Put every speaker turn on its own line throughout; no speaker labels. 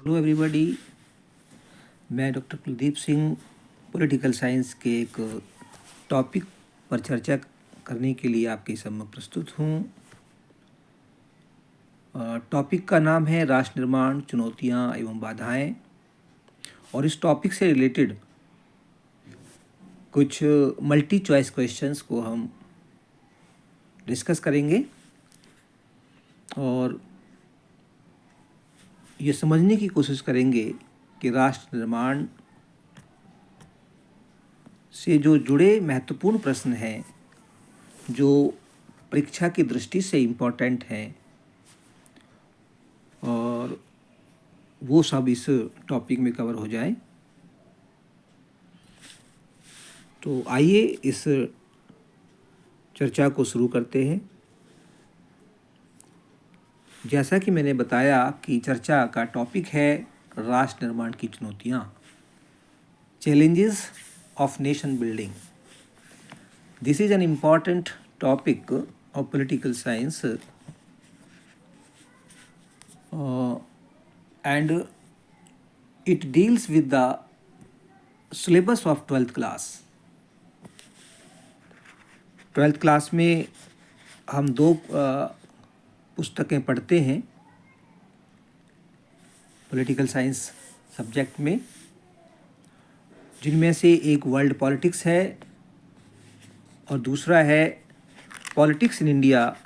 Hello everybody. मैं doctor Kuldeep Singh political science के एक टॉपिक पर चर्चा करने के लिए आपके सामने प्रस्तुत हूँ। टॉपिक का नाम है राष्ट्र निर्माण, चुनौतियाँ एवं बाधाएं। और इस टॉपिक से रिलेटेड कुछ मल्टी चॉइस क्वेश्चंस को हम डिस्कस करेंगे और ये समझने की कोशिश करेंगे कि राष्ट्र निर्माण से जो जुड़े महत्वपूर्ण प्रश्न हैं, जो परीक्षा की दृष्टि से इम्पोर्टेंट हैं, और वो सब इस टॉपिक में कवर हो जाए। तो आइए इस चर्चा को शुरू करते हैं। जैसा कि मैंने बताया कि चर्चा का टॉपिक है राष्ट्र निर्माण की चुनौतियाँ, challenges of nation building. This is an important topic of political science and it deals with the syllabus of 12th class. 12th class में हम दो पुस्तकें पढ़ते हैं पॉलिटिकल साइंस सब्जेक्ट में, जिनमें से एक वर्ल्ड पॉलिटिक्स है और दूसरा है politics in India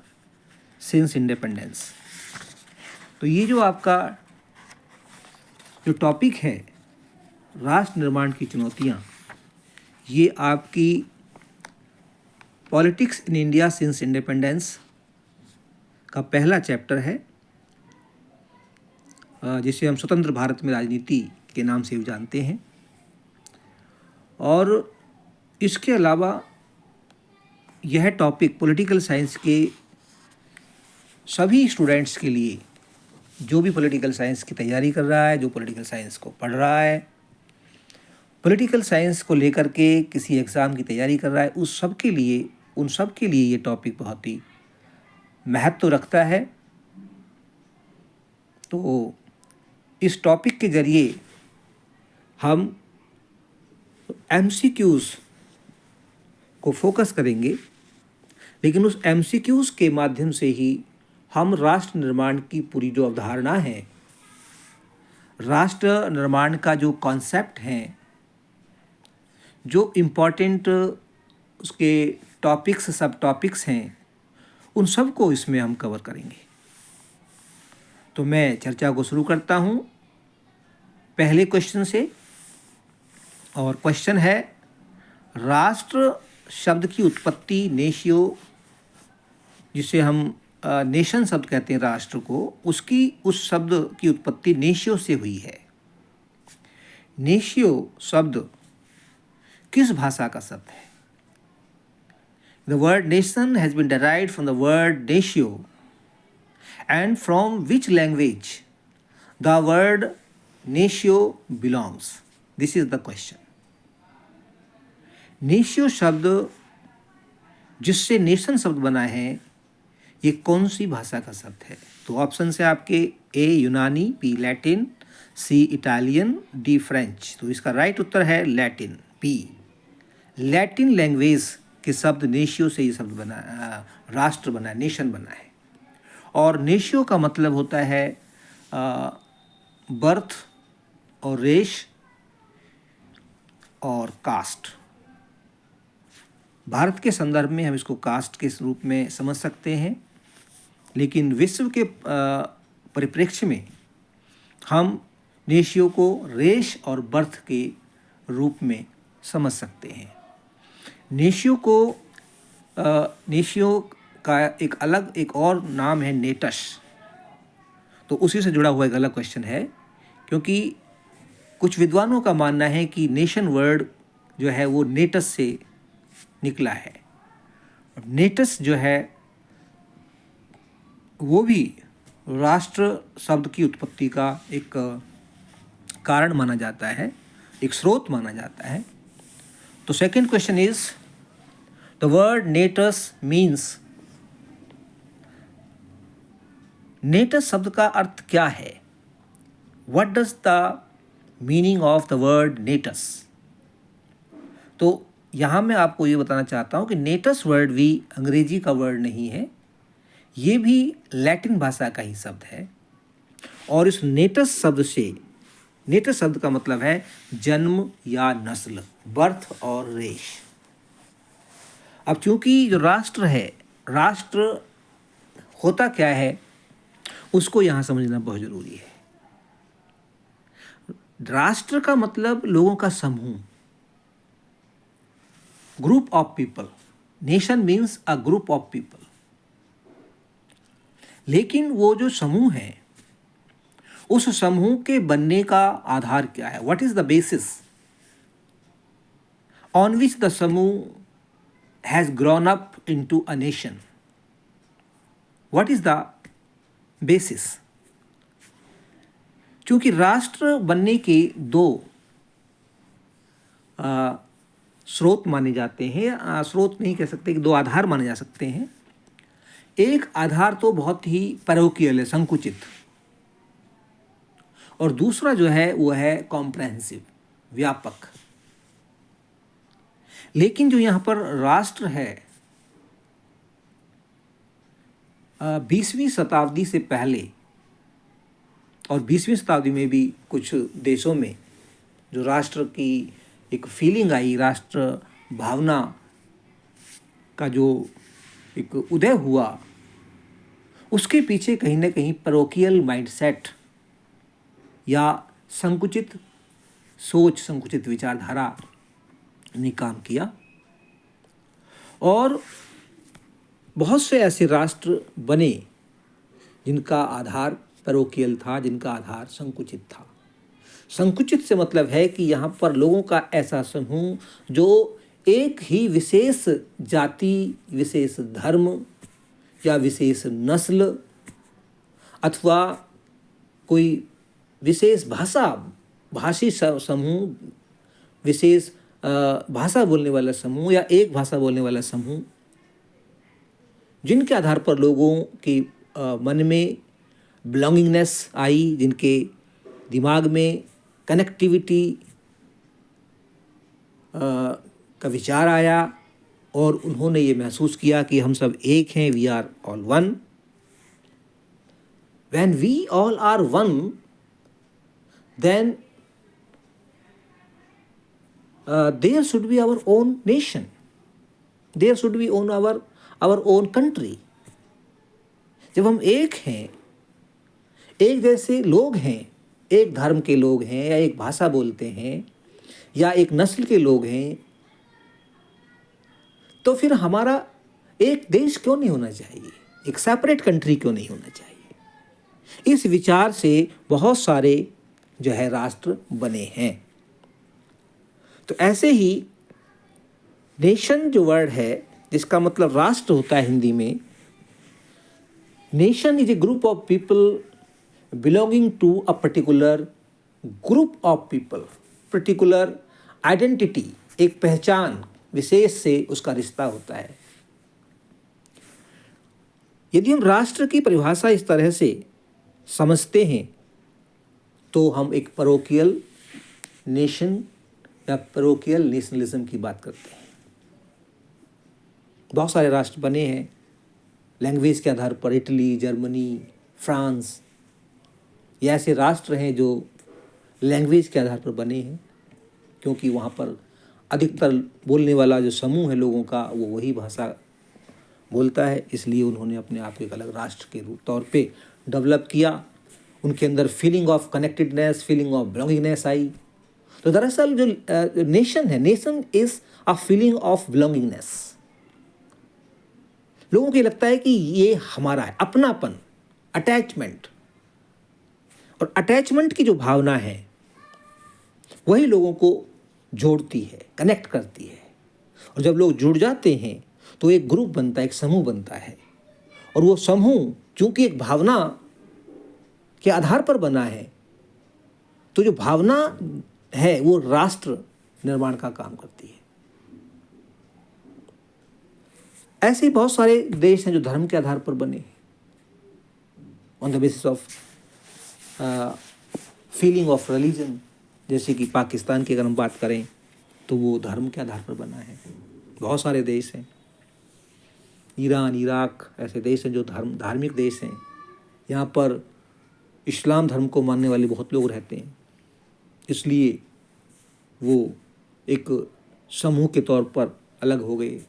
since independence. तो ये जो आपका जो टॉपिक है राष्ट्र निर्माण की चुनौतियाँ, ये आपकी politics in India since independence का पहला चैप्टर है, जिसे हम स्वतंत्र भारत में राजनीति के नाम से भी जानते हैं। और इसके अलावा यह टॉपिक पॉलिटिकल साइंस के सभी स्टूडेंट्स के लिए, जो भी पॉलिटिकल साइंस की तैयारी कर रहा है, जो पॉलिटिकल साइंस को पढ़ रहा है, पॉलिटिकल साइंस को लेकर के किसी एग्ज़ाम की तैयारी कर रहा है, उन सब के लिए ये टॉपिक बहुत ही महत्व रखता है। तो इस टॉपिक के ज़रिए हम MCQs को फोकस करेंगे, लेकिन उस MCQs के माध्यम से ही हम राष्ट्र निर्माण की पूरी जो अवधारणा है, राष्ट्र निर्माण का जो कॉन्सेप्ट है, जो इम्पोर्टेंट उसके टॉपिक्स सब टॉपिक्स हैं, उन सब को इसमें हम कवर करेंगे। तो मैं चर्चा को शुरू करता हूँ पहले क्वेश्चन से, और क्वेश्चन है राष्ट्र शब्द की उत्पत्ति नेशियो, जिसे हम नेशन शब्द कहते हैं राष्ट्र को, उस शब्द की उत्पत्ति नेशियो से हुई है। नेशियो शब्द किस भाषा का शब्द है? The word nation has been derived from the word natio, and from which language the word natio belongs? This is the question. नेशियो शब्द जिससे नेशन शब्द बना है, ये कौन सी भाषा का शब्द है? तो ऑप्शन से आपके ए यूनानी, बी लैटिन, सी इटालियन, डी फ्रेंच। तो इसका राइट उत्तर है लैटिन, बी। लैटिन लैंग्वेज के शब्द नेशियो से ये शब्द बना, राष्ट्र बना है, नेशन बना है। और नेशियो का मतलब होता है बर्थ और रेश और कास्ट। भारत के संदर्भ में हम इसको कास्ट के रूप में समझ सकते हैं, लेकिन विश्व के परिप्रेक्ष्य में हम नेशियो को रेश और बर्थ के रूप में समझ सकते हैं। नेशियो का एक और नाम है नेटस। तो उसी से जुड़ा हुआ एक अलग क्वेश्चन है, क्योंकि कुछ विद्वानों का मानना है कि नेशन वर्ड जो है वो नेटस से निकला है। नेटस जो है वो भी राष्ट्र शब्द की उत्पत्ति का एक कारण माना जाता है, एक स्रोत माना जाता है। तो second question is the word nets means, nets शब्द का अर्थ क्या है? What does the meaning of the word nets? तो यहाँ मैं आपको ये बताना चाहता हूँ कि नेटस वर्ड भी अंग्रेजी का वर्ड नहीं है, ये भी लैटिन भाषा का ही शब्द है। और इस नेटस शब्द से, नेटस शब्द का मतलब है जन्म या नस्ल, बर्थ और रेश। अब चूंकि जो राष्ट्र है, राष्ट्र होता क्या है उसको यहाँ समझना बहुत ज़रूरी है। राष्ट्र का मतलब लोगों का समूह, group of people. Nation means a group of people. लेकिन वो जो समूह है, उस समूह के बनने का आधार क्या है? What is the basis on which the समूह has grown up into a nation? What is the basis? क्योंकि राष्ट्र बनने के दो स्रोत माने जाते हैं, स्रोत नहीं कह सकते कि दो आधार माने जा सकते हैं। एक आधार तो बहुत ही पैरोकियल है, संकुचित, और दूसरा जो है वो है कॉम्प्रहेंसिव, व्यापक। लेकिन जो यहाँ पर राष्ट्र है, 20वीं शताब्दी से पहले और 20वीं शताब्दी में भी कुछ देशों में जो राष्ट्र की एक फीलिंग आई, राष्ट्र भावना का जो एक उदय हुआ, उसके पीछे कहीं ना कहीं पैरोकियल माइंडसेट या संकुचित सोच, संकुचित विचारधारा ने काम किया। और बहुत से ऐसे राष्ट्र बने जिनका आधार पैरोकियल था, जिनका आधार संकुचित था। संकुचित से मतलब है कि यहाँ पर लोगों का ऐसा समूह जो एक ही विशेष जाति, विशेष धर्म या विशेष नस्ल अथवा कोई विशेष भाषी समूह, विशेष भाषा बोलने वाला समूह या एक भाषा बोलने वाला समूह, जिनके आधार पर लोगों के मन में बिलोंगिंगनेस आई, जिनके दिमाग में कनेक्टिविटी का विचार आया और उन्होंने ये महसूस किया कि हम सब एक हैं, we are all one. When we all are one, then there should be our own nation, there should be our own country। जब हम एक हैं, एक जैसे लोग हैं, एक धर्म के लोग हैं या एक भाषा बोलते हैं या एक नस्ल के लोग हैं, तो फिर हमारा एक देश क्यों नहीं होना चाहिए, एक सेपरेट कंट्री क्यों नहीं होना चाहिए? इस विचार से बहुत सारे जो है राष्ट्र बने हैं। तो ऐसे ही नेशन जो वर्ड है, जिसका मतलब राष्ट्र होता है हिंदी में, nation is a group of people belonging to a particular group of people, particular identity, एक पहचान विशेष से उसका रिश्ता होता है। यदि हम राष्ट्र की परिभाषा इस तरह से समझते हैं तो हम एक पैरोकियल नेशन या पैरोकियल नेशनलिज्म की बात करते हैं। बहुत सारे राष्ट्र बने हैं लैंग्वेज के आधार पर, इटली, जर्मनी, फ्रांस, ये ऐसे राष्ट्र हैं जो लैंग्वेज के आधार पर बने हैं, क्योंकि वहाँ पर अधिकतर बोलने वाला जो समूह है लोगों का वो वही भाषा बोलता है, इसलिए उन्होंने अपने आप को एक अलग राष्ट्र के रूप तौर पे डेवलप किया। उनके अंदर feeling of connectedness, feeling of belongingness आई। तो दरअसल जो नेशन है, nation is a feeling of belongingness. लोगों को लगता है कि ये हमारा है, अपनापन, अटैचमेंट। और अटैचमेंट की जो भावना है वही लोगों को जोड़ती है, कनेक्ट करती है। और जब लोग जुड़ जाते हैं तो एक ग्रुप बनता है, एक समूह बनता है। और वो समूह चूंकि एक भावना के आधार पर बना है, तो जो भावना है वो राष्ट्र निर्माण का काम करती है। ऐसे बहुत सारे देश हैं जो धर्म के आधार पर बने, on the basis of feeling of religion. जैसे कि पाकिस्तान की अगर हम बात करें तो वो धर्म के आधार पर बना है। बहुत सारे देश हैं, ईरान, इराक, ऐसे देश हैं जो धार्मिक देश हैं। यहाँ पर इस्लाम धर्म को मानने वाले बहुत लोग रहते हैं, इसलिए वो एक समूह के तौर पर अलग हो गए।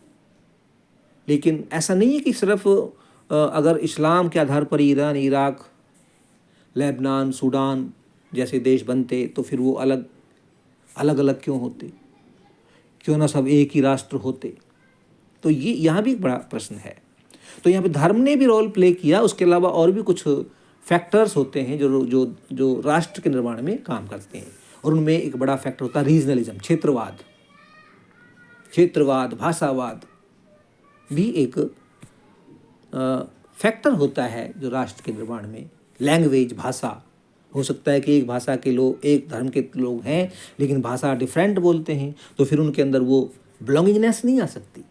लेकिन ऐसा नहीं है कि सिर्फ अगर इस्लाम के आधार पर ईरान, इराक, लेबनान, सूडान जैसे देश बनते तो फिर वो अलग अलग क्यों होते? क्यों ना सब एक ही राष्ट्र होते? तो ये यहाँ भी एक बड़ा प्रश्न है। तो यहाँ पे धर्म ने भी रोल प्ले किया। उसके अलावा और भी कुछ फैक्टर्स होते हैं जो राष्ट्र के निर्माण में काम करते हैं, और उनमें एक बड़ा फैक्टर होता है रीजनलिज्म, क्षेत्रवाद, भाषावाद भी एक फैक्टर होता है जो राष्ट्र के निर्माण में। लैंग्वेज, भाषा, हो सकता है कि एक भाषा के लोग, एक धर्म के लोग हैं लेकिन भाषा डिफरेंट बोलते हैं, तो फिर उनके अंदर वो बिलोंगिंगनेस नहीं आ सकती,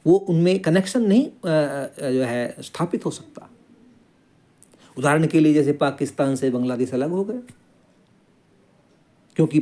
वो उनमें कनेक्शन नहीं जो है स्थापित हो सकता। उदाहरण के लिए जैसे पाकिस्तान से बांग्लादेश अलग हो गए, क्योंकि